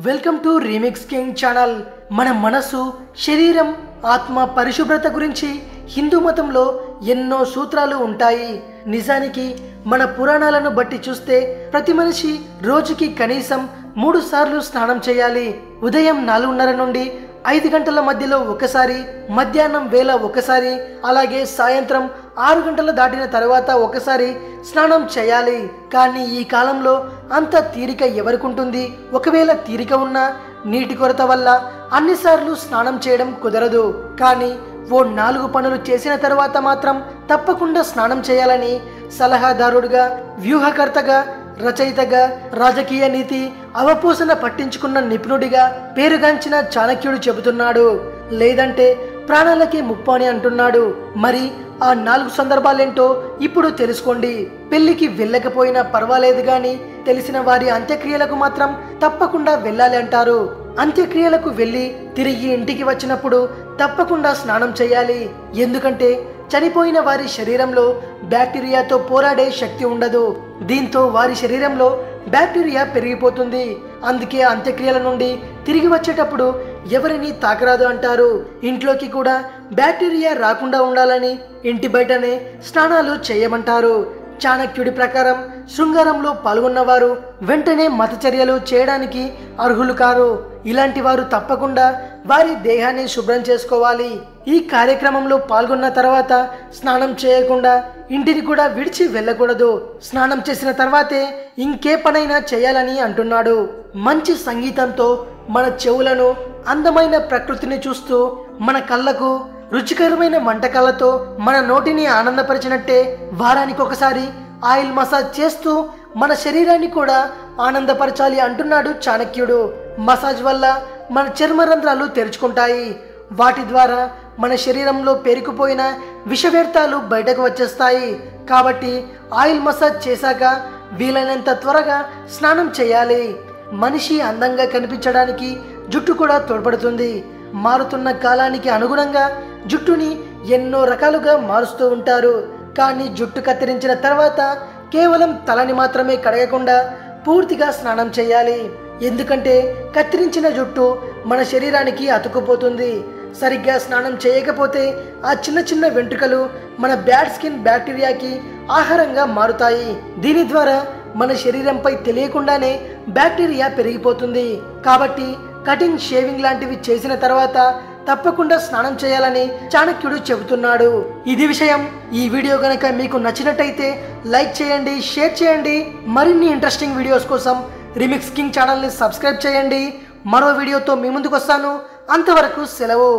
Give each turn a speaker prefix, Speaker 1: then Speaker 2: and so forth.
Speaker 1: Welcome to remix king channel. మన మనసు, శరీరం, ఆత్మ పరిశుభ్రత గురించి హిందూ మతంలో ఎన్నో సూత్రాలు ఉంటాయి. నిజానికి మన పురాణాలను బట్టి చూస్తే ప్రతి మనిషి రోజుకి కనీసం 3 సార్లు స్నానం చేయాలి. ఉదయం 4:30 నుండి 5 గంటల మధ్యలో ఒకసారి, మధ్యాహ్నం వేళ ఒకసారి, అలాగే సాయంత్రం 6 గంటలు దాటిన తర్వాత ఒకసారి స్నానం చేయాలి. కానీ ఈ కాలంలో అంత తీరిక ఎవరికుంటుంది? ఒకవేళ తీరిక ఉన్నా నీటి కొరత వల్ల అన్నిసార్లు స్నానం చేయడం కుదరదు. కానీ ఓ 4 పనులు చేసిన తర్వాత మాత్రం తప్పకుండా స్నానం చేయాలని సలహాదారుడుగా, వ్యూహకర్తగా, రచయితగా, రాజకీయ నీతి అవపోసన పట్టించుకున్న నిపుణుడిగా పేరుగాంచిన చాణక్యుడు చెబుతున్నాడు. లేదంటే ప్రాణాలకే ముప్పు అని అంటున్నాడు. మరి ఆ 4 సందర్భాలేంటో ఇప్పుడు తెలుసుకోండి. పెళ్లికి వెళ్ళకపోయినా పర్వాలేదు గాని తెలిసిన వారి అంత్యక్రియలకు మాత్రం తప్పకుండా వెళ్ళాలి అంటారు. అంత్యక్రియలకు వెళ్ళి తిరిగి ఇంటికి వచ్చినప్పుడు తప్పకుండా స్నానం చేయాలి. ఎందుకంటే చనిపోయిన వారి శరీరంలో బ్యాక్టీరియాతో పోరాడే శక్తి ఉండదు. దీంతో వారి శరీరంలో బ్యాక్టీరియా పెరిగిపోతుంది. అందుకే అంత్యక్రియల నుండి తిరిగి వచ్చేటప్పుడు ఎవరిని తాకరాదు అంటారు. ఇంట్లోకి కూడా బ్యాక్టీరియా రాకుండా ఉండాలని ఇంటి బయటనే స్నానాలు చేయమంటారు. చాణక్యుడి ప్రకారం శృంగారంలో పాల్గొన్నవారు వెంటనే మతచర్యలు చేయడానికి అర్హులు కారు. ఇలాంటి వారు తప్పకుండా వారి దేహాన్ని శుభ్రం చేసుకోవాలి. ఈ కార్యక్రమంలో పాల్గొన్న తర్వాత స్నానం చేయకుండా ఇంటిని కూడా విడిచి వెళ్ళకూడదు. స్నానం చేసిన తర్వాతే ఇంకే పనైనా చేయాలని అంటున్నాడు. మంచి సంగీతంతో మన చెవులను, అందమైన ప్రకృతిని చూస్తూ, మన కళ్ళకు రుచికరమైన వంటకాలతో మన నోటిని ఆనందపరిచినట్టే వారానికి ఒకసారి ఆయిల్ మసాజ్ చేస్తూ మన శరీరాన్ని కూడా ఆనందపరచాలి అంటున్నాడు చాణక్యుడు. మసాజ్ వల్ల మన చర్మరంధ్రాలు తెరుచుకుంటాయి. వాటి ద్వారా మన శరీరంలో పేరుకుపోయిన విషవ్యర్థాలు బయటకు వచ్చేస్తాయి. కాబట్టి ఆయిల్ మసాజ్ చేశాక వీలైనంత త్వరగా స్నానం చేయాలి. మనిషి అందంగా కనిపించడానికి జుట్టు కూడా తోడ్పడుతుంది. మారుతున్న కాలానికి అనుగుణంగా జుట్టుని ఎన్నో రకాలుగా మారుస్తూ ఉంటారు. కానీ జుట్టు కత్తిరించిన తర్వాత కేవలం తలని మాత్రమే కడగకుండా పూర్తిగా స్నానం చేయాలి. ఎందుకంటే కత్తిరించిన జుట్టు మన శరీరానికి అతుక్కుపోతుంది. సరిగ్గా స్నానం చేయకపోతే ఆ చిన్న చిన్న వెంట్రుకలు మన బ్యాడ్ స్కిన్ బ్యాక్టీరియాకి ఆహారంగా మారుతాయి. దీని ద్వారా మన శరీరంపై తెలియకుండానే బ్యాక్టీరియా పెరిగిపోతుంది. కాబట్టి కటింగ్, షేవింగ్ లాంటివి చేసిన తర్వాత తప్పకుండా స్నానం చేయాలని చాణక్యుడు చెబుతున్నాడు. ఇది విషయం. ఈ వీడియో గనక మీకు నచ్చినట్టయితే లైక్ చేయండి, షేర్ చేయండి. మరిన్ని ఇంట్రెస్టింగ్ వీడియోస్ కోసం రీమిక్స్ కింగ్ ఛానల్ని సబ్స్క్రైబ్ చేయండి. మరో వీడియోతో మీ ముందుకు వస్తాను. అంతవరకు సెలవు.